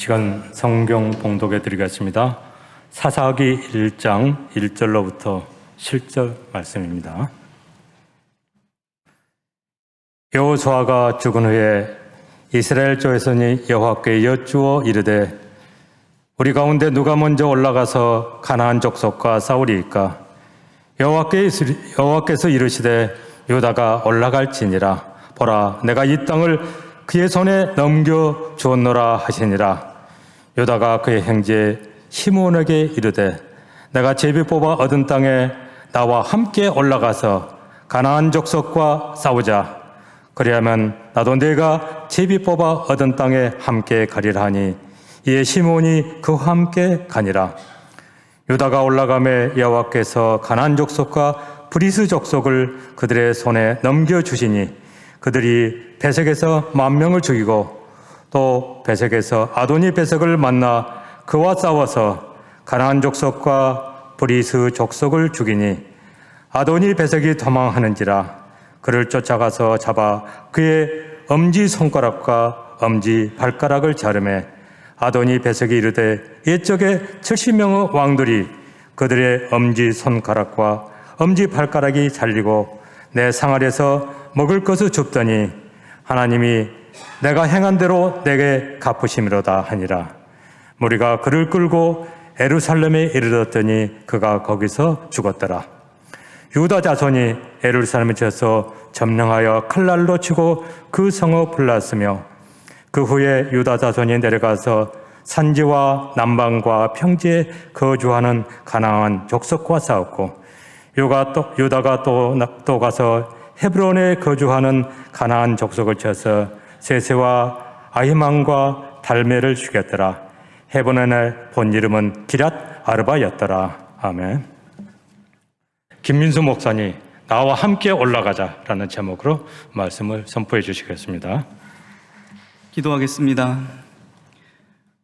시간 성경 봉독해 드리겠습니다. 사사기 1장 1절로부터 7절 말씀입니다. 여호수아가 죽은 후에 이스라엘 족에서는 여호와께 여쭈어 이르되 우리 가운데 누가 먼저 올라가서 가나안 족속과 싸우리이까? 여호와께서 이르시되 유다가 올라갈지니라. 보라, 내가 이 땅을 그의 손에 넘겨 주었노라 하시니라. 유다가 그의 형제 시므온에게 이르되 내가 제비 뽑아 얻은 땅에 나와 함께 올라가서 가나안 족속과 싸우자. 그리하면 나도 내가 제비 뽑아 얻은 땅에 함께 가리라 하니 이에 시므온이 그와 함께 가니라. 유다가 올라가매 여호와께서 가나안 족속과 브리스 족속을 그들의 손에 넘겨주시니 그들이 베색에서 10,000명을 죽이고 또 베색에서 아도니 베색을 만나 그와 싸워서 가나안 족속과 브리스 족속을 죽이니 아도니 베색이 도망하는지라. 그를 쫓아가서 잡아 그의 엄지손가락과 엄지발가락을 자르매 아도니 베색이 이르되 옛적에 70명의 왕들이 그들의 엄지손가락과 엄지발가락이 잘리고 내 상알에서 먹을 것을 줍더니 하나님이 내가 행한 대로 내게 갚으심이로다 하니라. 무리가 그를 끌고 예루살렘에 이르렀더니 그가 거기서 죽었더라. 유다 자손이 예루살렘에 쳐서 점령하여 칼날로 치고 그 성을 불났으며 그 후에 유다 자손이 내려가서 산지와 남방과 평지에 거주하는 가나안 족속과 싸웠고 유다가 또 가서 헤브론에 거주하는 가나안 족속을 쳐서 세세와 아히만과 달메를 죽였더라. 헤브론의 본 이름은 기랏 아르바였더라. 아멘. 김민수 목사님, 나와 함께 올라가자라는 제목으로 말씀을 선포해 주시겠습니다. 기도하겠습니다.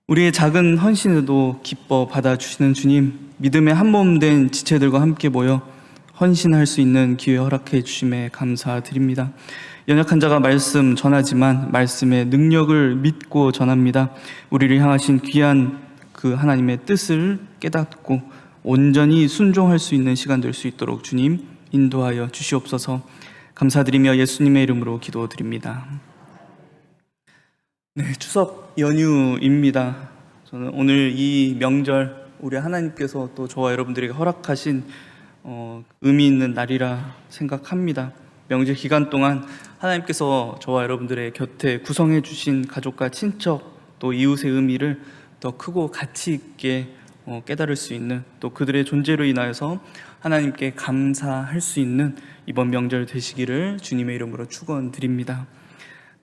우리의 작은 헌신에도 기뻐 받아주시는 주님, 믿음의 한몸 된 지체들과 함께 모여 헌신할 수 있는 기회 허락해 주심에 감사드립니다. 연약한 자가 말씀 전하지만 말씀의 능력을 믿고 전합니다. 우리를 향하신 귀한 그 하나님의 뜻을 깨닫고 온전히 순종할 수 있는 시간 될 수 있도록 주님 인도하여 주시옵소서. 감사드리며 예수님의 이름으로 기도드립니다. 네, 추석 연휴입니다. 저는 오늘 이 명절 우리 하나님께서 또 저와 여러분들에게 허락하신 의미 있는 날이라 생각합니다. 명절 기간 동안 하나님께서 저와 여러분들의 곁에 구성해 주신 가족과 친척 또 이웃의 의미를 더 크고 가치 있게 깨달을 수 있는, 또 그들의 존재로 인하여서 하나님께 감사할 수 있는 이번 명절 되시기를 주님의 이름으로 축원드립니다.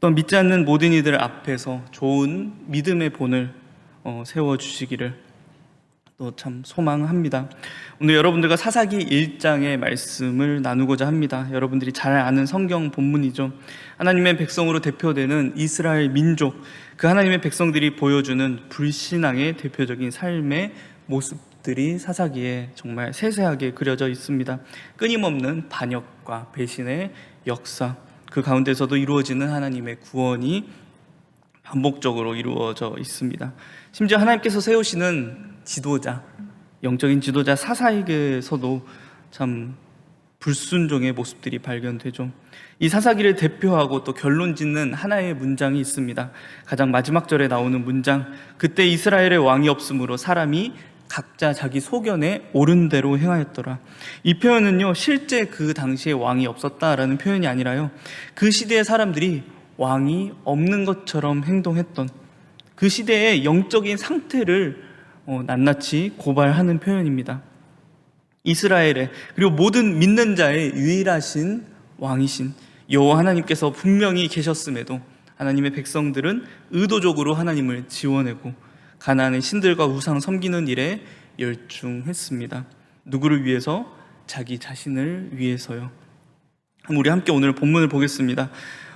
또 믿지 않는 모든 이들 앞에서 좋은 믿음의 본을 세워주시기를 또 참 소망합니다. 오늘 여러분들과 사사기 1장의 말씀을 나누고자 합니다. 여러분들이 잘 아는 성경 본문이죠. 하나님의 백성으로 대표되는 이스라엘 민족, 그 하나님의 백성들이 보여주는 불신앙의 대표적인 삶의 모습들이 사사기에 정말 세세하게 그려져 있습니다. 끊임없는 반역과 배신의 역사, 그 가운데서도 이루어지는 하나님의 구원이 반복적으로 이루어져 있습니다. 심지어 하나님께서 세우시는 지도자, 영적인 지도자 사사에게서도 참 불순종의 모습들이 발견되죠. 이 사사기를 대표하고 또 결론 짓는 하나의 문장이 있습니다. 가장 마지막 절에 나오는 문장, 그때 이스라엘의 왕이 없으므로 사람이 각자 자기 소견에 옳은 대로 행하였더라. 이 표현은요, 실제 그 당시에 왕이 없었다라는 표현이 아니라요, 그 시대의 사람들이 왕이 없는 것처럼 행동했던 그 시대의 영적인 상태를 낱낱이 고발하는 표현입니다. 이스라엘의, 그리고 모든 믿는 자의 유일하신 왕이신 여호와 하나님께서 분명히 계셨음에도 하나님의 백성들은 의도적으로 하나님을 지워내고 가나안의 신들과 우상 섬기는 일에 열중했습니다. 누구를 위해서? 자기 자신을 위해서요. 우리 함께 오늘 본문을 보겠습니다.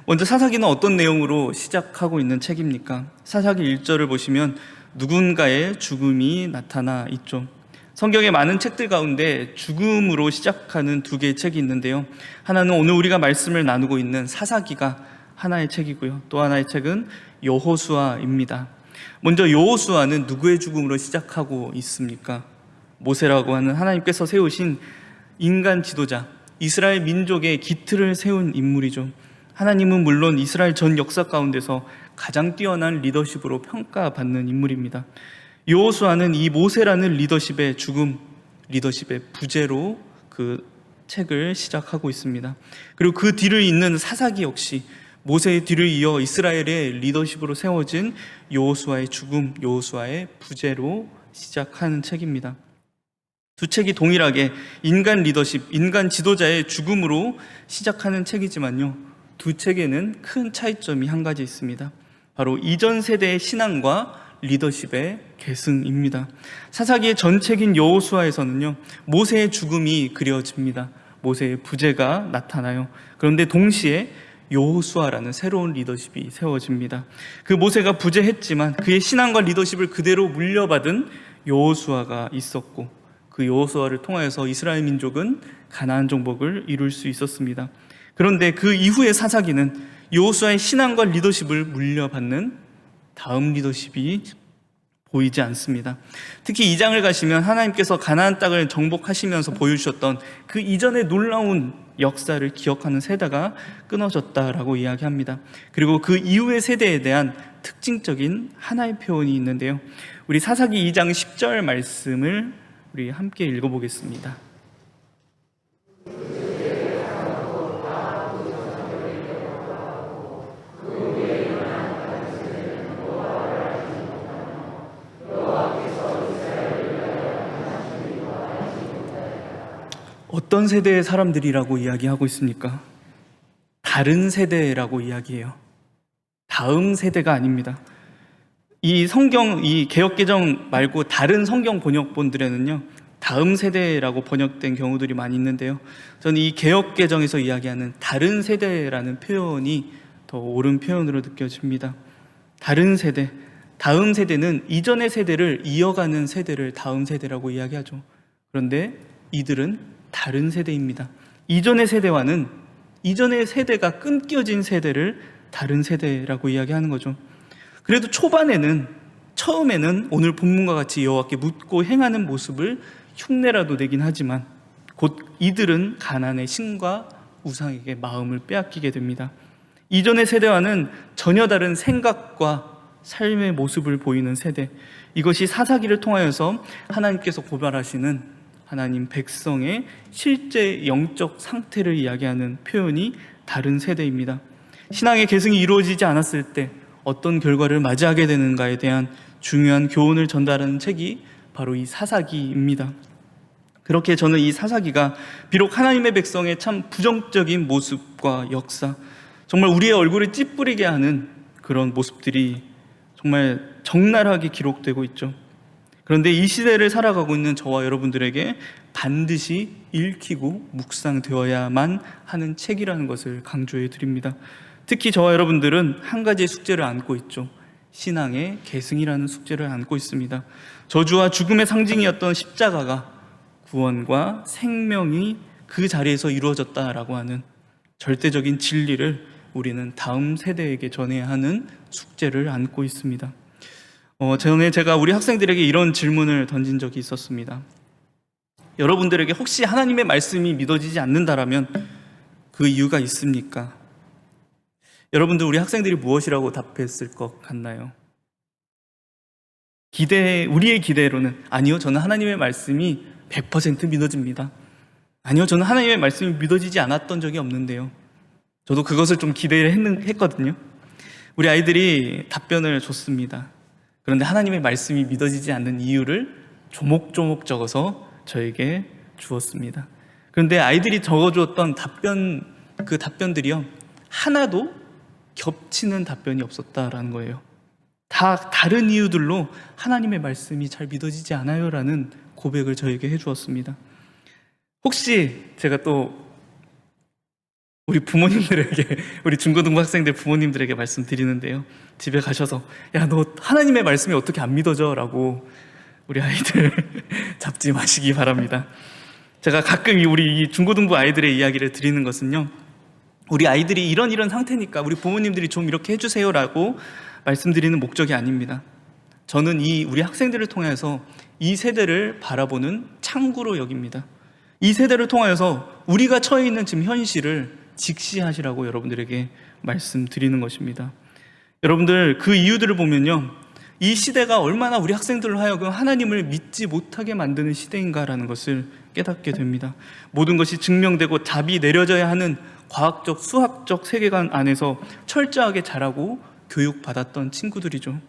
먼저 사사기는 어떤 내용으로 시작하고 있는 책입니까? 사사기 1절을 보시면 누군가의 죽음이 나타나 있죠. 성경의 많은 책들 가운데 죽음으로 시작하는 두 개의 책이 있는데요, 하나는 오늘 우리가 말씀을 나누고 있는 사사기가 하나의 책이고요, 또 하나의 책은 여호수아입니다. 먼저 여호수아는 누구의 죽음으로 시작하고 있습니까? 모세라고 하는 하나님께서 세우신 인간 지도자, 이스라엘 민족의 기틀을 세운 인물이죠. 하나님은 물론 이스라엘 전 역사 가운데서 가장 뛰어난 리더십으로 평가받는 인물입니다. 여호수아는 이 모세라는 리더십의 죽음, 리더십의 부재로 그 책을 시작하고 있습니다. 그리고 그 뒤를 잇는 사사기 역시 모세의 뒤를 이어 이스라엘의 리더십으로 세워진 여호수아의 죽음, 여호수아의 부재로 시작하는 책입니다. 두 책이 동일하게 인간 리더십, 인간 지도자의 죽음으로 시작하는 책이지만요, 두 책에는 큰 차이점이 한 가지 있습니다. 바로 이전 세대의 신앙과 리더십의 계승입니다. 사사기의 전책인 여호수아에서는요, 모세의 죽음이 그려집니다. 모세의 부재가 나타나요. 그런데 동시에 여호수아라는 새로운 리더십이 세워집니다. 그 모세가 부재했지만 그의 신앙과 리더십을 그대로 물려받은 여호수아가 있었고, 그 여호수아를 통하여서 이스라엘 민족은 가나안 정복을 이룰 수 있었습니다. 그런데 그 이후의 사사기는 여호수아의 신앙과 리더십을 물려받는 다음 리더십이 보이지 않습니다. 특히 2장을 가시면 하나님께서 가나안 땅을 정복하시면서 보여주셨던 그 이전의 놀라운 역사를 기억하는 세대가 끊어졌다라고 이야기합니다. 그리고 그 이후의 세대에 대한 특징적인 하나의 표현이 있는데요, 우리 사사기 2장 10절 말씀을 우리 함께 읽어보겠습니다. 어떤 세대의 사람들이라고 이야기하고 있습니까? 다른 세대라고 이야기해요. 다음 세대가 아닙니다. 이 성경, 이 개역개정 말고 다른 성경 번역본들에는요, 다음 세대라고 번역된 경우들이 많이 있는데요, 저는 이 개역개정에서 이야기하는 다른 세대라는 표현이 더 옳은 표현으로 느껴집니다. 다른 세대, 다음 세대는 이전의 세대를 이어가는 세대를 다음 세대라고 이야기하죠. 그런데 이들은 다른 세대입니다. 이전의 세대와는, 이전의 세대가 끊겨진 세대를 다른 세대라고 이야기하는 거죠. 그래도 처음에는 오늘 본문과 같이 여호와께 묻고 행하는 모습을 흉내라도 내긴 하지만 곧 이들은 가나안의 신과 우상에게 마음을 빼앗기게 됩니다. 이전의 세대와는 전혀 다른 생각과 삶의 모습을 보이는 세대, 이것이 사사기를 통하여서 하나님께서 고발하시는 하나님 백성의 실제 영적 상태를 이야기하는 표현이 다른 세대입니다. 신앙의 계승이 이루어지지 않았을 때 어떤 결과를 맞이하게 되는가에 대한 중요한 교훈을 전달하는 책이 바로 이 사사기입니다. 그렇게 저는 이 사사기가 비록 하나님의 백성의 참 부정적인 모습과 역사, 정말 우리의 얼굴을 찌푸리게 하는 그런 모습들이 정말 적나라하게 기록되고 있죠. 그런데 이 시대를 살아가고 있는 저와 여러분들에게 반드시 읽히고 묵상되어야만 하는 책이라는 것을 강조해 드립니다. 특히 저와 여러분들은 한 가지의 숙제를 안고 있죠. 신앙의 계승이라는 숙제를 안고 있습니다. 저주와 죽음의 상징이었던 십자가가 구원과 생명이 그 자리에서 이루어졌다라고 하는 절대적인 진리를 우리는 다음 세대에게 전해야 하는 숙제를 안고 있습니다. 전에 제가 우리 학생들에게 이런 질문을 던진 적이 있었습니다. 여러분들에게 혹시 하나님의 말씀이 믿어지지 않는다라면 그 이유가 있습니까? 여러분들, 우리 학생들이 무엇이라고 답했을 것 같나요? 우리의 기대로는 아니요, 저는 하나님의 말씀이 100% 믿어집니다. 아니요, 저는 하나님의 말씀이 믿어지지 않았던 적이 없는데요. 저도 그것을 좀 기대를 했거든요. 우리 아이들이 답변을 줬습니다. 그런데 하나님의 말씀이 믿어지지 않는 이유를 조목조목 적어서 저에게 주었습니다. 그런데 아이들이 적어주었던 그 답변들이요, 하나도 겹치는 답변이 없었다라는 거예요. 다 다른 이유들로 하나님의 말씀이 잘 믿어지지 않아요 라는 고백을 저에게 해주었습니다. 혹시 제가 또 우리 부모님들에게, 우리 중고등부 학생들 부모님들에게 말씀드리는데요, 집에 가셔서 야, 너 하나님의 말씀이 어떻게 안 믿어져? 라고 우리 아이들 잡지 마시기 바랍니다. 제가 가끔 우리 이 중고등부 아이들의 이야기를 드리는 것은요, 우리 아이들이 이런 상태니까 우리 부모님들이 좀 이렇게 해주세요 라고 말씀드리는 목적이 아닙니다. 저는 이 우리 학생들을 통해서 이 세대를 바라보는 창구로 여깁니다. 이 세대를 통하여서 우리가 처해 있는 지금 현실을 직시하시라고 여러분들에게 말씀드리는 것입니다. 여러분들, 그 이유들을 보면요, 이 시대가 얼마나 우리 학생들로 하여금 하나님을 믿지 못하게 만드는 시대인가라는 것을 깨닫게 됩니다. 모든 것이 증명되고 답이 내려져야 하는 과학적, 수학적 세계관 안에서 철저하게 자라고 교육받았던 친구들이죠.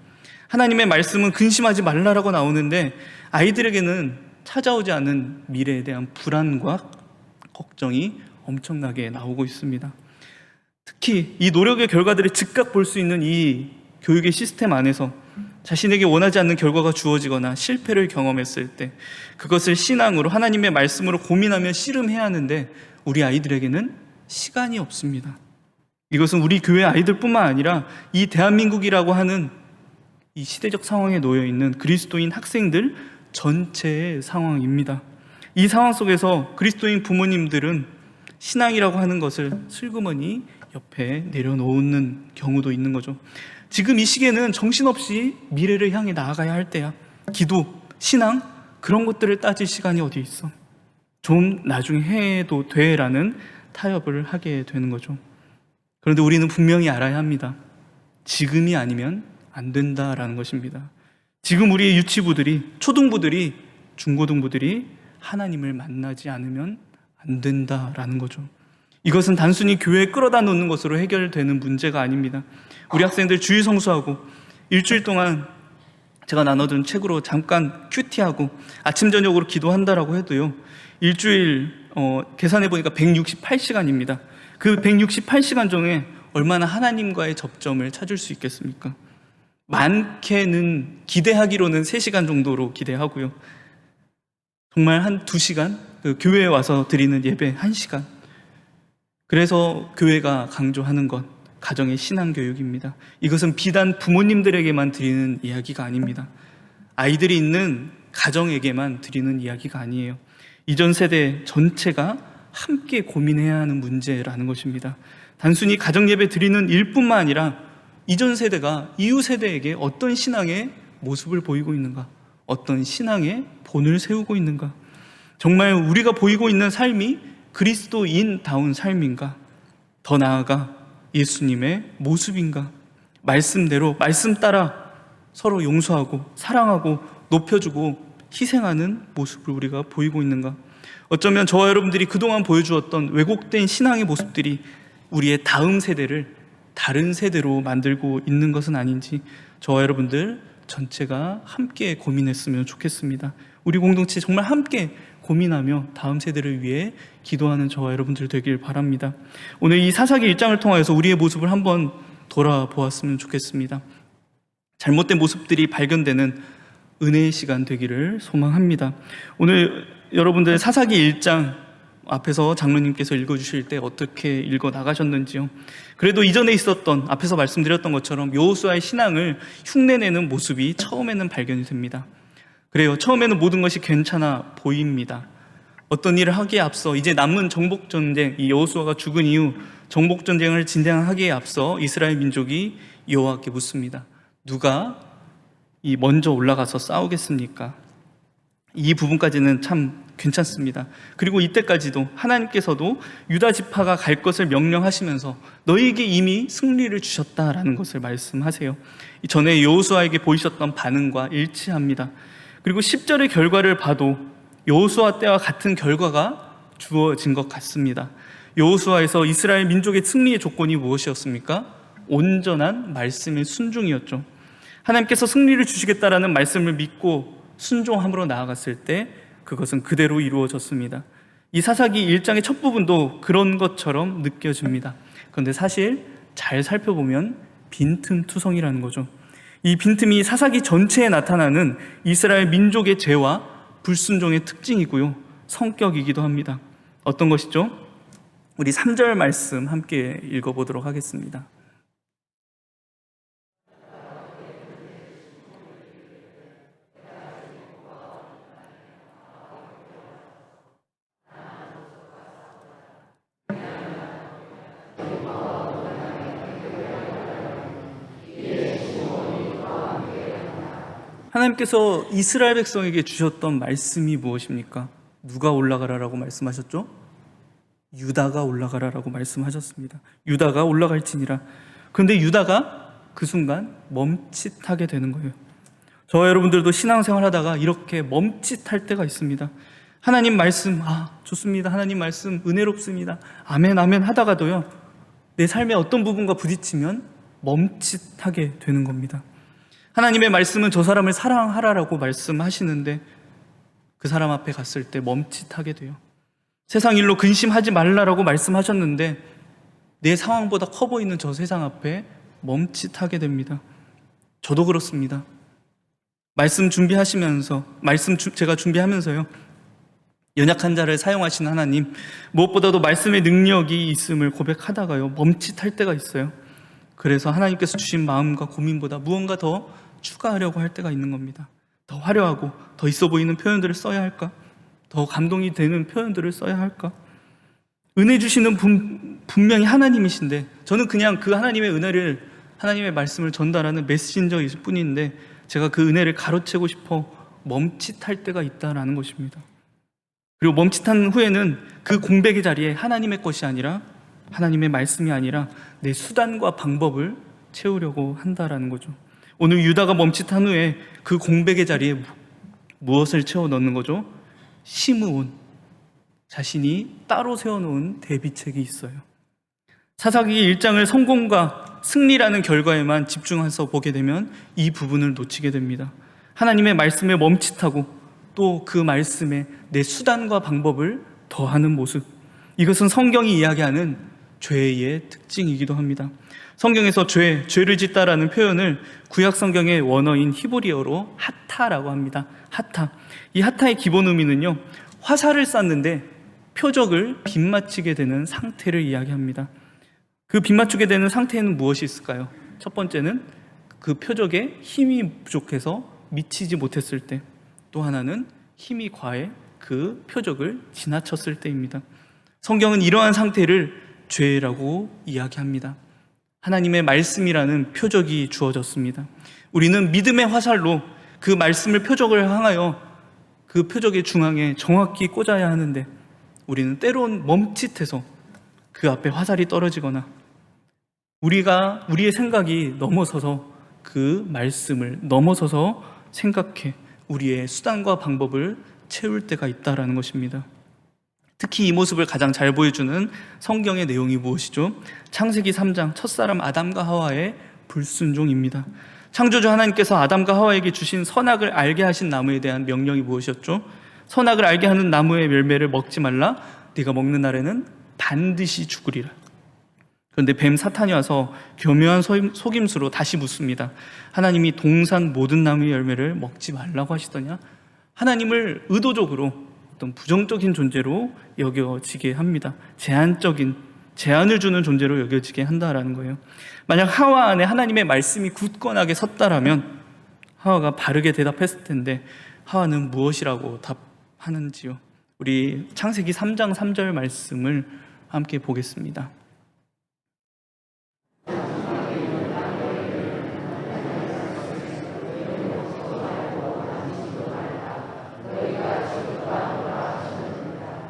하나님의 말씀은 근심하지 말라라고 나오는데 아이들에게는 찾아오지 않은 미래에 대한 불안과 걱정이 엄청나게 나오고 있습니다. 특히 이 노력의 결과들을 즉각 볼 수 있는 이 교육의 시스템 안에서 자신에게 원하지 않는 결과가 주어지거나 실패를 경험했을 때 그것을 신앙으로, 하나님의 말씀으로 고민하며 씨름해야 하는데 우리 아이들에게는 시간이 없습니다. 이것은 우리 교회 아이들뿐만 아니라 이 대한민국이라고 하는 이 시대적 상황에 놓여 있는 그리스도인 학생들 전체의 상황입니다. 이 상황 속에서 그리스도인 부모님들은 신앙이라고 하는 것을 슬그머니 옆에 내려놓는 경우도 있는 거죠. 지금 이 시기에는 정신없이 미래를 향해 나아가야 할 때야. 기도, 신앙, 그런 것들을 따질 시간이 어디 있어. 좀 나중에 해도 돼라는 타협을 하게 되는 거죠. 그런데 우리는 분명히 알아야 합니다. 지금이 아니면 안 된다라는 것입니다. 지금 우리의 유치부들이, 초등부들이, 중고등부들이 하나님을 만나지 않으면 안 된다라는 거죠. 이것은 단순히 교회에 끌어다 놓는 것으로 해결되는 문제가 아닙니다. 우리 학생들 주일 성수하고 일주일 동안 제가 나눠준 책으로 잠깐 큐티하고 아침 저녁으로 기도한다라고 해도요, 일주일 계산해 보니까 168시간입니다. 그 168시간 중에 얼마나 하나님과의 접점을 찾을 수 있겠습니까? 많게는 기대하기로는 3시간 정도로 기대하고요, 정말 한 2시간, 그 교회에 와서 드리는 예배 1시간. 그래서 교회가 강조하는 것, 가정의 신앙교육입니다. 이것은 비단 부모님들에게만 드리는 이야기가 아닙니다. 아이들이 있는 가정에게만 드리는 이야기가 아니에요. 이전 세대 전체가 함께 고민해야 하는 문제라는 것입니다. 단순히 가정예배 드리는 일뿐만 아니라 이전 세대가 이후 세대에게 어떤 신앙의 모습을 보이고 있는가, 어떤 신앙의 본을 세우고 있는가, 정말 우리가 보이고 있는 삶이 그리스도인다운 삶인가, 더 나아가 예수님의 모습인가, 말씀대로, 말씀 따라 서로 용서하고 사랑하고 높여주고 희생하는 모습을 우리가 보이고 있는가. 어쩌면 저와 여러분들이 그동안 보여주었던 왜곡된 신앙의 모습들이 우리의 다음 세대를 다른 세대로 만들고 있는 것은 아닌지 저와 여러분들 전체가 함께 고민했으면 좋겠습니다. 우리 공동체 정말 함께 고민하며 다음 세대를 위해 기도하는 저와 여러분들 되길 바랍니다. 오늘 이 사사기 1장을 통하여서 우리의 모습을 한번 돌아보았으면 좋겠습니다. 잘못된 모습들이 발견되는 은혜의 시간 되기를 소망합니다. 오늘 여러분들 사사기 1장 앞에서 장로님께서 읽어주실 때 어떻게 읽어 나가셨는지요? 그래도 이전에 있었던, 앞에서 말씀드렸던 것처럼 여호수아의 신앙을 흉내내는 모습이 처음에는 발견이 됩니다. 그래요, 처음에는 모든 것이 괜찮아 보입니다. 어떤 일을 하기에 앞서 이제 남은 정복전쟁, 이 여호수아가 죽은 이후 정복전쟁을 진행하기에 앞서 이스라엘 민족이 여호와께 묻습니다. 누가 이 먼저 올라가서 싸우겠습니까? 이 부분까지는 참 괜찮습니다. 그리고 이때까지도 하나님께서도 유다 지파가 갈 것을 명령하시면서 너희에게 이미 승리를 주셨다라는 것을 말씀하세요. 전에 여호수아에게 보이셨던 반응과 일치합니다. 그리고 10절의 결과를 봐도 여호수아 때와 같은 결과가 주어진 것 같습니다. 여호수아에서 이스라엘 민족의 승리의 조건이 무엇이었습니까? 온전한 말씀의 순종이었죠. 하나님께서 승리를 주시겠다라는 말씀을 믿고 순종함으로 나아갔을 때 그것은 그대로 이루어졌습니다. 이 사사기 1장의 첫 부분도 그런 것처럼 느껴집니다. 그런데 사실 잘 살펴보면 빈틈투성이라는 거죠. 이 빈틈이 사사기 전체에 나타나는 이스라엘 민족의 죄와 불순종의 특징이고요, 성격이기도 합니다. 어떤 것이죠? 우리 3절 말씀 함께 읽어보도록 하겠습니다. 하나님께서 이스라엘 백성에게 주셨던 말씀이 무엇입니까? 누가 올라가라라고 말씀하셨죠? 유다가 올라가라라고 말씀하셨습니다. 유다가 올라갈지니라. 그런데 유다가 그 순간 멈칫하게 되는 거예요. 저와 여러분들도 신앙생활 하다가 이렇게 멈칫할 때가 있습니다. 하나님 말씀, 좋습니다. 하나님 말씀 은혜롭습니다. 아멘 아멘 하다가도요, 내 삶의 어떤 부분과 부딪히면 멈칫하게 되는 겁니다. 하나님의 말씀은 저 사람을 사랑하라라고 말씀하시는데 그 사람 앞에 갔을 때 멈칫하게 돼요. 세상 일로 근심하지 말라라고 말씀하셨는데 내 상황보다 커 보이는 저 세상 앞에 멈칫하게 됩니다. 저도 그렇습니다. 말씀 준비하시면서, 제가 준비하면서요, 연약한 자를 사용하신 하나님, 무엇보다도 말씀의 능력이 있음을 고백하다가요, 멈칫할 때가 있어요. 그래서 하나님께서 주신 마음과 고민보다 무언가 더 추가하려고 할 때가 있는 겁니다. 더 화려하고 더 있어 보이는 표현들을 써야 할까? 더 감동이 되는 표현들을 써야 할까? 은혜 주시는 분명히 하나님이신데 저는 그냥 그 하나님의 은혜를, 하나님의 말씀을 전달하는 메신저일 뿐인데 제가 그 은혜를 가로채고 싶어 멈칫할 때가 있다라는 것입니다. 그리고 멈칫한 후에는 그 공백의 자리에 하나님의 것이 아니라, 하나님의 말씀이 아니라 내 수단과 방법을 채우려고 한다라는 거죠. 오늘 유다가 멈칫한 후에 그 공백의 자리에 무엇을 채워 넣는 거죠? 시므온, 자신이 따로 세워놓은 대비책이 있어요. 사사기 1장을 성공과 승리라는 결과에만 집중해서 보게 되면 이 부분을 놓치게 됩니다. 하나님의 말씀에 멈칫하고 또 그 말씀에 내 수단과 방법을 더하는 모습, 이것은 성경이 이야기하는 죄의 특징이기도 합니다. 성경에서 죄를 짓다라는 표현을 구약 성경의 원어인 히브리어로 하타라고 합니다. 하타. 이 하타의 기본 의미는요, 화살을 쐈는데 표적을 빗맞추게 되는 상태를 이야기합니다. 그 빗맞추게 되는 상태에는 무엇이 있을까요? 첫 번째는 그 표적에 힘이 부족해서 미치지 못했을 때, 또 하나는 힘이 과해 그 표적을 지나쳤을 때입니다. 성경은 이러한 상태를 죄라고 이야기합니다. 하나님의 말씀이라는 표적이 주어졌습니다. 우리는 믿음의 화살로 그 말씀을 표적을 향하여 그 표적의 중앙에 정확히 꽂아야 하는데 우리는 때론 멈칫해서 그 앞에 화살이 떨어지거나 우리의 생각이 넘어서서 그 말씀을 넘어서서 생각해 우리의 수단과 방법을 채울 때가 있다라는 것입니다. 특히 이 모습을 가장 잘 보여주는 성경의 내용이 무엇이죠? 창세기 3장 첫사람 아담과 하와의 불순종입니다. 창조주 하나님께서 아담과 하와에게 주신 선악을 알게 하신 나무에 대한 명령이 무엇이었죠? 선악을 알게 하는 나무의 열매를 먹지 말라. 네가 먹는 날에는 반드시 죽으리라. 그런데 뱀 사탄이 와서 교묘한 속임수로 다시 묻습니다. 하나님이 동산 모든 나무의 열매를 먹지 말라고 하시더냐? 하나님을 의도적으로 어떤 부정적인 존재로 여겨지게 합니다. 제한을 주는 존재로 여겨지게 한다라는 거예요. 만약 하와 안에 하나님의 말씀이 굳건하게 섰다라면 하와가 바르게 대답했을 텐데 하와는 무엇이라고 답하는지요? 우리 창세기 3장 3절 말씀을 함께 보겠습니다.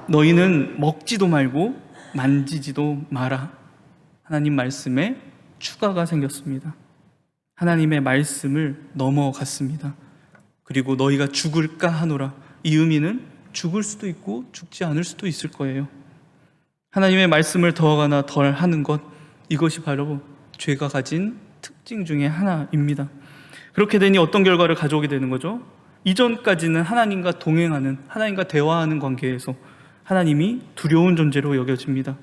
너희는 먹지도 말고 만지지도 마라. 하나님 말씀에 추가가 생겼습니다. 하나님의 말씀을 넘어갔습니다. 그리고 너희가 죽을까 하노라. 이 의미는 죽을 수도 있고 죽지 않을 수도 있을 거예요. 하나님의 말씀을 더하거나 덜하는 것, 이것이 바로 죄가 가진 특징 중에 하나입니다. 그렇게 되니 어떤 결과를 가져오게 되는 거죠? 이전까지는 하나님과 동행하는, 하나님과 대화하는 관계에서 하나님이 두려운 존재로 여겨집니다.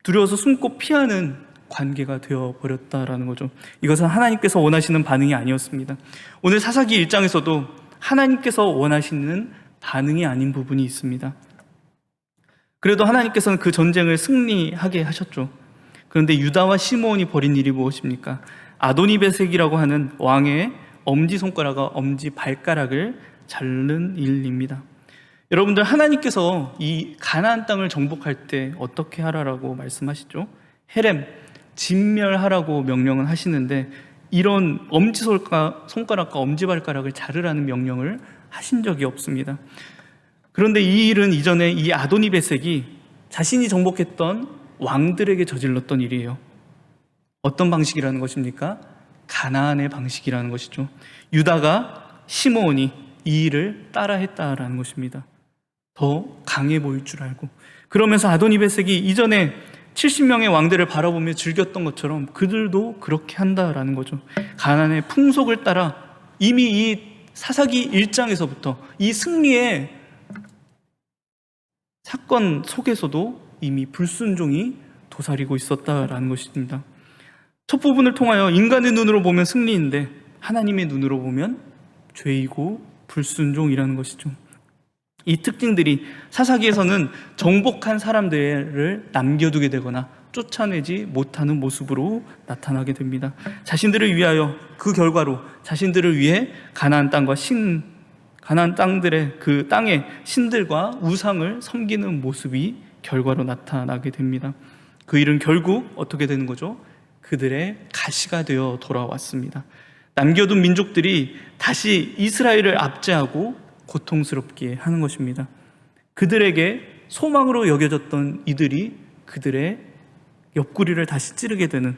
두려워서 숨고 피하는 관계가 되어버렸다라는 거죠. 이것은 하나님께서 원하시는 반응이 아니었습니다. 오늘 사사기 1장에서도 하나님께서 원하시는 반응이 아닌 부분이 있습니다. 그래도 하나님께서는 그 전쟁을 승리하게 하셨죠. 그런데 유다와 시므온이 벌인 일이 무엇입니까? 아도니베섹이라고 하는 왕의 엄지발가락을 자른 일입니다. 여러분들, 하나님께서 이 가나안 땅을 정복할 때 어떻게 하라라고 말씀하시죠? 헤렘, 진멸하라고 명령을 하시는데 이런 손가락과 엄지발가락을 자르라는 명령을 하신 적이 없습니다. 그런데 이 일은 이전에 이 아도니베섹이 자신이 정복했던 왕들에게 저질렀던 일이에요. 어떤 방식이라는 것입니까? 가나안의 방식이라는 것이죠. 유다가 시므온이 이 일을 따라했다라는 것입니다. 더 강해 보일 줄 알고. 그러면서 아도니베섹이 이전에 70명의 왕들을 바라보며 즐겼던 것처럼 그들도 그렇게 한다라는 거죠. 가나안의 풍속을 따라 이미 이 사사기 1장에서부터 이 승리의 사건 속에서도 이미 불순종이 도사리고 있었다라는 것입니다. 첫 부분을 통하여 인간의 눈으로 보면 승리인데 하나님의 눈으로 보면 죄이고 불순종이라는 것이죠. 이 특징들이 사사기에서는 정복한 사람들을 남겨두게 되거나 쫓아내지 못하는 모습으로 나타나게 됩니다. 자신들을 위하여, 그 결과로 자신들을 위해 가나안 땅들의 그 땅의 신들과 우상을 섬기는 모습이 결과로 나타나게 됩니다. 그 일은 결국 어떻게 되는 거죠? 그들의 가시가 되어 돌아왔습니다. 남겨둔 민족들이 다시 이스라엘을 압제하고 고통스럽게 하는 것입니다. 그들에게 소망으로 여겨졌던 이들이 그들의 옆구리를 다시 찌르게 되는,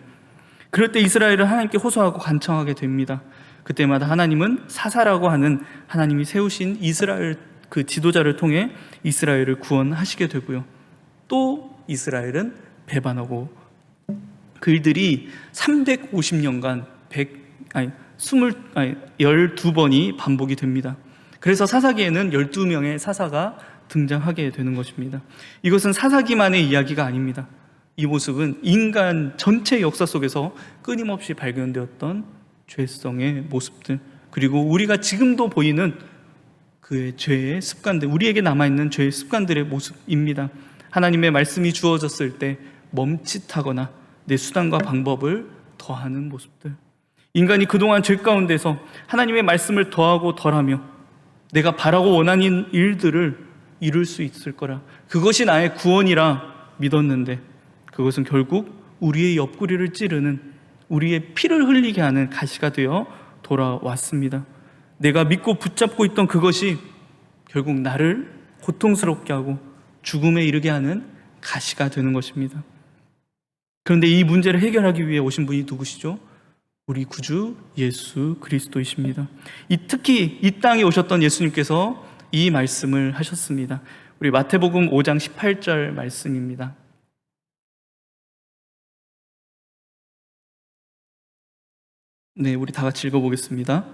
그럴 때 이스라엘은 하나님께 호소하고 간청하게 됩니다. 그때마다 하나님은 사사라고 하는 하나님이 세우신 이스라엘 그 지도자를 통해 이스라엘을 구원하시게 되고요. 또 이스라엘은 배반하고 그들이 350년간 12번이 반복이 됩니다. 그래서 사사기에는 12명의 사사가 등장하게 되는 것입니다. 이것은 사사기만의 이야기가 아닙니다. 이 모습은 인간 전체 역사 속에서 끊임없이 발견되었던 죄성의 모습들, 그리고 우리가 지금도 보이는 그의 죄의 습관들, 우리에게 남아있는 죄의 습관들의 모습입니다. 하나님의 말씀이 주어졌을 때 멈칫하거나 내 수단과 방법을 더하는 모습들, 인간이 그동안 죄 가운데서 하나님의 말씀을 더하고 덜하며 내가 바라고 원하는 일들을 이룰 수 있을 거라, 그것이 나의 구원이라 믿었는데 그것은 결국 우리의 옆구리를 찌르는, 우리의 피를 흘리게 하는 가시가 되어 돌아왔습니다. 내가 믿고 붙잡고 있던 그것이 결국 나를 고통스럽게 하고 죽음에 이르게 하는 가시가 되는 것입니다. 그런데 이 문제를 해결하기 위해 오신 분이 누구시죠? 우리 구주 예수 그리스도이십니다. 특히 이 땅에 오셨던 예수님께서 이 말씀을 하셨습니다. 우리 마태복음 5장 18절 말씀입니다. 네, 우리 다 같이 읽어보겠습니다.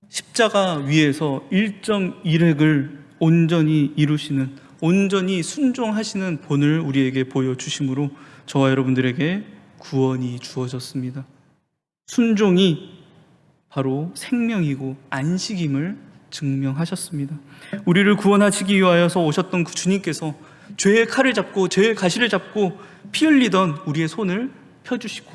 십자가 위에서 1.1획을 온전히 이루시는, 온전히 순종하시는 본을 우리에게 보여주심으로 저와 여러분들에게 구원이 주어졌습니다. 순종이 바로 생명이고 안식임을 증명하셨습니다. 우리를 구원하시기 위하여서 오셨던 그 주님께서 죄의 칼을 잡고 죄의 가시를 잡고 피 흘리던 우리의 손을 펴주시고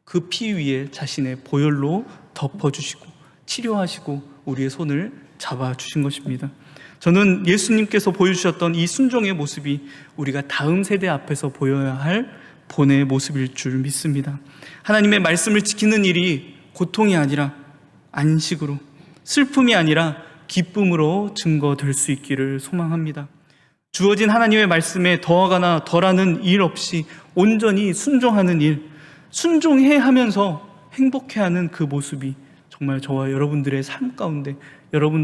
그 피 위에 자신의 보혈로 덮어주시고 치료하시고 우리의 손을 잡아주신 것입니다. 저는 예수님께서 보여주셨던 이 순종의 모습이 우리가 다음 세대 앞에서 보여야 할 본의 모습일 줄 믿습니다. 하나님의 말씀을 지키는 일이 고통이 아니라 안식으로, 슬픔이 아니라 기쁨으로 증거될 수 있기를 소망합니다. 주어진 하나님의 말씀에 더하거나 덜하는 일 없이 온전히 순종하는 일, 순종해 하면서 행복해하는 그 모습이 정말 저와 여러분들의 삶 가운데,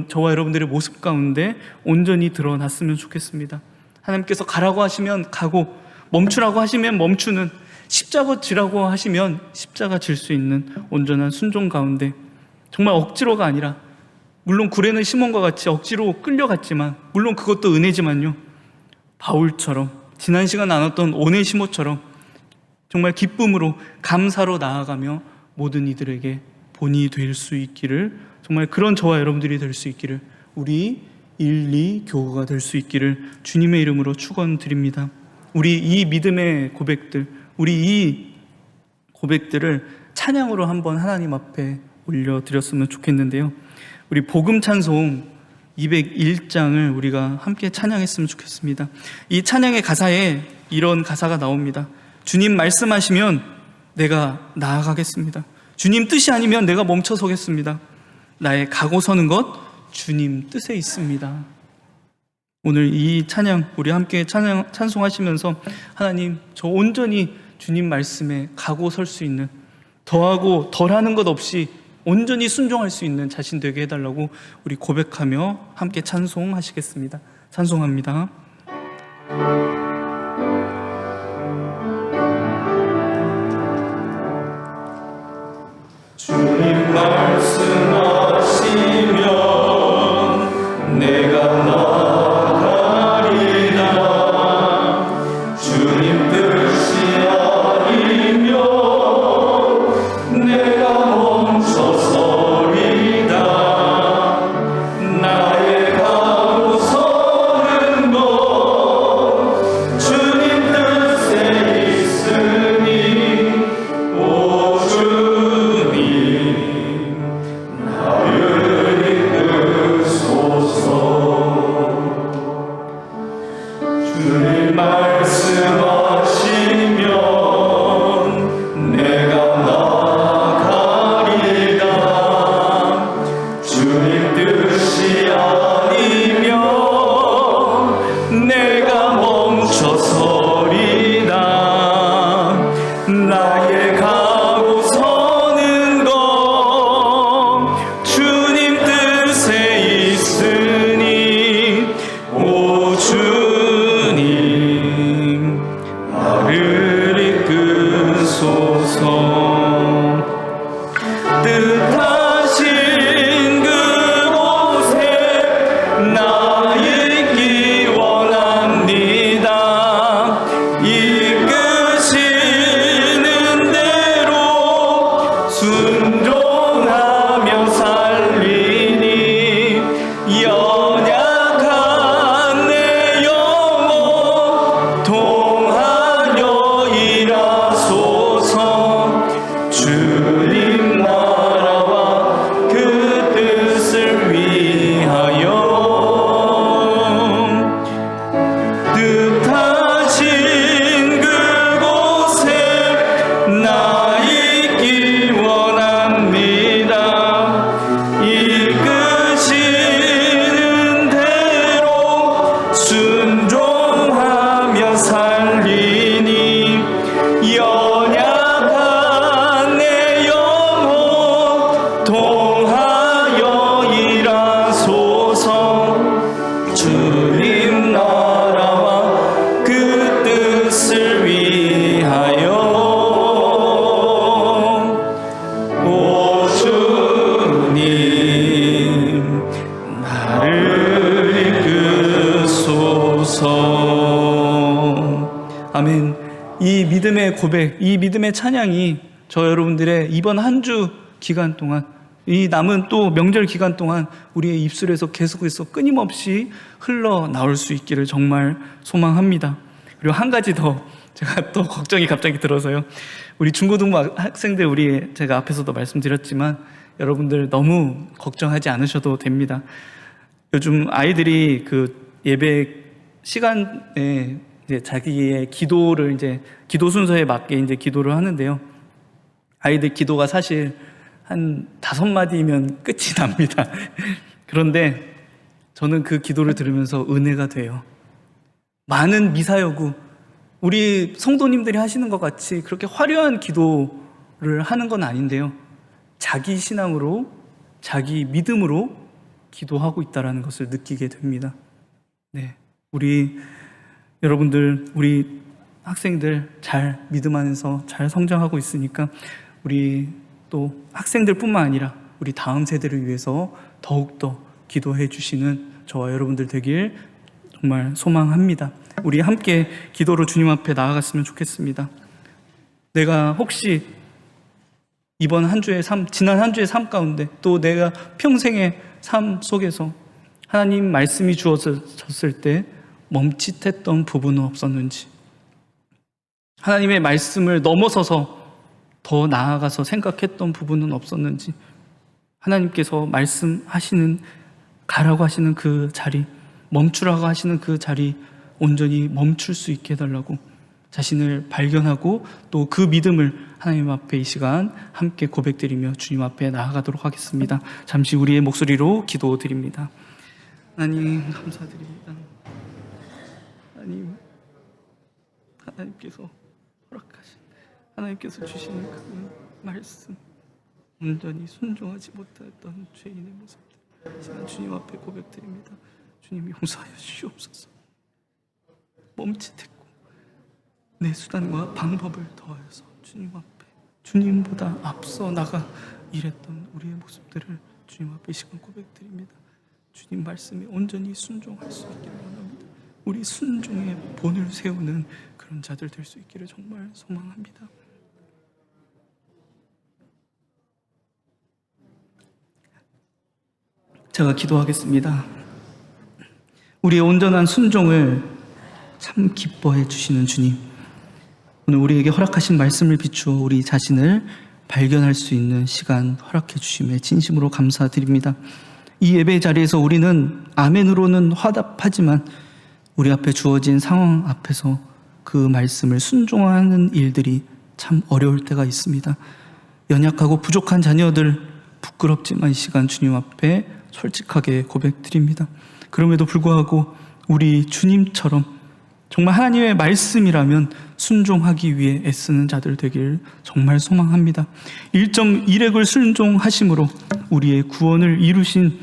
저와 여러분들의 모습 가운데 온전히 드러났으면 좋겠습니다. 하나님께서 가라고 하시면 가고, 멈추라고 하시면 멈추는, 십자가 지라고 하시면 십자가 질 수 있는 온전한 순종 가운데, 정말 억지로가 아니라, 물론 구레는 시몬과 같이 억지로 끌려갔지만, 물론 그것도 은혜지만요, 바울처럼, 지난 시간 나눴던 오네시모처럼 정말 기쁨으로 감사로 나아가며 모든 이들에게 본이 될 수 있기를, 정말 그런 저와 여러분들이 될 수 있기를, 우리 1, 2 교우가 될 수 있기를 주님의 이름으로 축원드립니다. 우리 이 믿음의 고백들, 우리 이 고백들을 찬양으로 한번 하나님 앞에 올려드렸으면 좋겠는데요. 우리 복음 찬송 201장을 우리가 함께 찬양했으면 좋겠습니다. 이 찬양의 가사에 이런 가사가 나옵니다. 주님 말씀하시면 내가 나아가겠습니다. 주님 뜻이 아니면 내가 멈춰서겠습니다. 나의 가고 서는 것 주님 뜻에 있습니다. 오늘 이 찬양 우리 함께 찬송하시면서 하나님, 저 온전히 주님 말씀에 가고 설 수 있는, 더하고 덜하는 것 없이 온전히 순종할 수 있는 자신 되게 해달라고 우리 고백하며 함께 찬송하시겠습니다. 찬송합니다. 주님 말씀하시면 내가 나가리라. 주님 뜻이 아니면 내가 멈춰서리다. 나의 가고 서는 것 주님 뜻에 있으니 오 주님 나를 이끄소서. 주님 말씀하시면 내가 나가리라. 주님 뜻이 아니면 내가 멈춰서리다. 나의 가고 서는 것 주님 뜻에 있으니 오 주님 나를 이끄소서. 뜻하신 그곳에 나 있기 원합니다. 이끄시는 대로 순종하며 살리니 연약한 내 영혼 통하여 일하소서. 주님 나라와 그 뜻을 위하여 뜻하신 그곳에 나 있기 원합니다. 이끄시는 대로 순종하며 살리니 연약한 내 영혼 통하여 일하소서. 주님 나라와 그 뜻을 위하여 오 주님 나를 이끄소서. 아멘. 이 믿음의 고백, 이 믿음의 찬양이 저 여러분들의 이번 한 주 기간 동안, 이 남은 또 명절 기간 동안 우리의 입술에서 계속해서 끊임없이 흘러나올 수 있기를 정말 소망합니다. 그리고 한 가지 더 제가 또 걱정이 갑자기 들어서요. 우리 중고등부 학생들, 제가 앞에서도 말씀드렸지만 여러분들 너무 걱정하지 않으셔도 됩니다. 요즘 아이들이 그 예배 시간에 이제 자기의 기도를 이제 기도 순서에 맞게 이제 기도를 하는데요. 아이들 기도가 사실 한 5마디면 끝이 납니다. 그런데 저는 그 기도를 들으면서 은혜가 돼요. 많은 미사여구, 우리 성도님들이 하시는 것 같이 그렇게 화려한 기도를 하는 건 아닌데요. 자기 신앙으로, 자기 믿음으로 기도하고 있다는 것을 느끼게 됩니다. 네, 우리 여러분들, 우리 학생들 잘 믿음 안에서 잘 성장하고 있으니까 우리 또 학생들뿐만 아니라 우리 다음 세대를 위해서 더욱더 기도해 주시는 저와 여러분들 되길 정말 소망합니다. 우리 함께 기도로 주님 앞에 나아갔으면 좋겠습니다. 내가 혹시 이번 한 주의 삶, 지난 한 주의 삶 가운데 또 내가 평생의 삶 속에서 하나님 말씀이 주어졌을 때 멈칫했던 부분은 없었는지, 하나님의 말씀을 넘어서서 더 나아가서 생각했던 부분은 없었는지, 하나님께서 말씀하시는 가라고 하시는 그 자리, 멈추라고 하시는 그 자리 온전히 멈출 수 있게 해달라고 자신을 발견하고 또 그 믿음을 하나님 앞에 이 시간 함께 고백드리며 주님 앞에 나아가도록 하겠습니다. 잠시 우리의 목소리로 기도드립니다. 하나님 감사드립니다. 하나님께서 허락하신, 하나님께서 주시는 그 말씀, 온전히 순종하지 못했던 죄인의 모습들 이 시간 주님 앞에 고백드립니다. 주님 용서하여 주시옵소서. 멈칫했고 내 수단과 방법을 더하여서 주님 앞에 주님보다 앞서 나가 일했던 우리의 모습들을 주님 앞에 이 시간 고백드립니다. 주님 말씀에 온전히 순종할 수 있기를 원합니다. 우리 순종의 본을 세우는 그런 자들 될 수 있기를 정말 소망합니다. 제가 기도하겠습니다. 우리의 온전한 순종을 참 기뻐해 주시는 주님, 오늘 우리에게 허락하신 말씀을 비추어 우리 자신을 발견할 수 있는 시간 허락해 주심에 진심으로 감사드립니다. 이 예배 자리에서 우리는 아멘으로는 화답하지만 우리 앞에 주어진 상황 앞에서 그 말씀을 순종하는 일들이 참 어려울 때가 있습니다. 연약하고 부족한 자녀들 부끄럽지만 이 시간 주님 앞에 솔직하게 고백드립니다. 그럼에도 불구하고 우리 주님처럼 정말 하나님의 말씀이라면 순종하기 위해 애쓰는 자들 되길 정말 소망합니다. 일정일획을 순종하심으로 우리의 구원을 이루신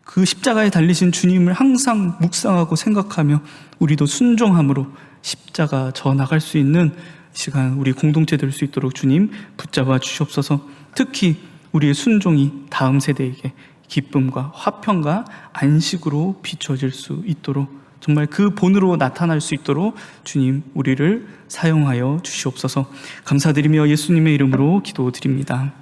그 십자가에 달리신 주님을 항상 묵상하고 생각하며 우리도 순종함으로 십자가 져 나갈 수 있는 시간 우리 공동체 될 수 있도록 주님 붙잡아 주시옵소서. 특히 우리의 순종이 다음 세대에게 기쁨과 화평과 안식으로 비춰질 수 있도록 정말 그 본으로 나타날 수 있도록 주님 우리를 사용하여 주시옵소서. 감사드리며 예수님의 이름으로 기도드립니다.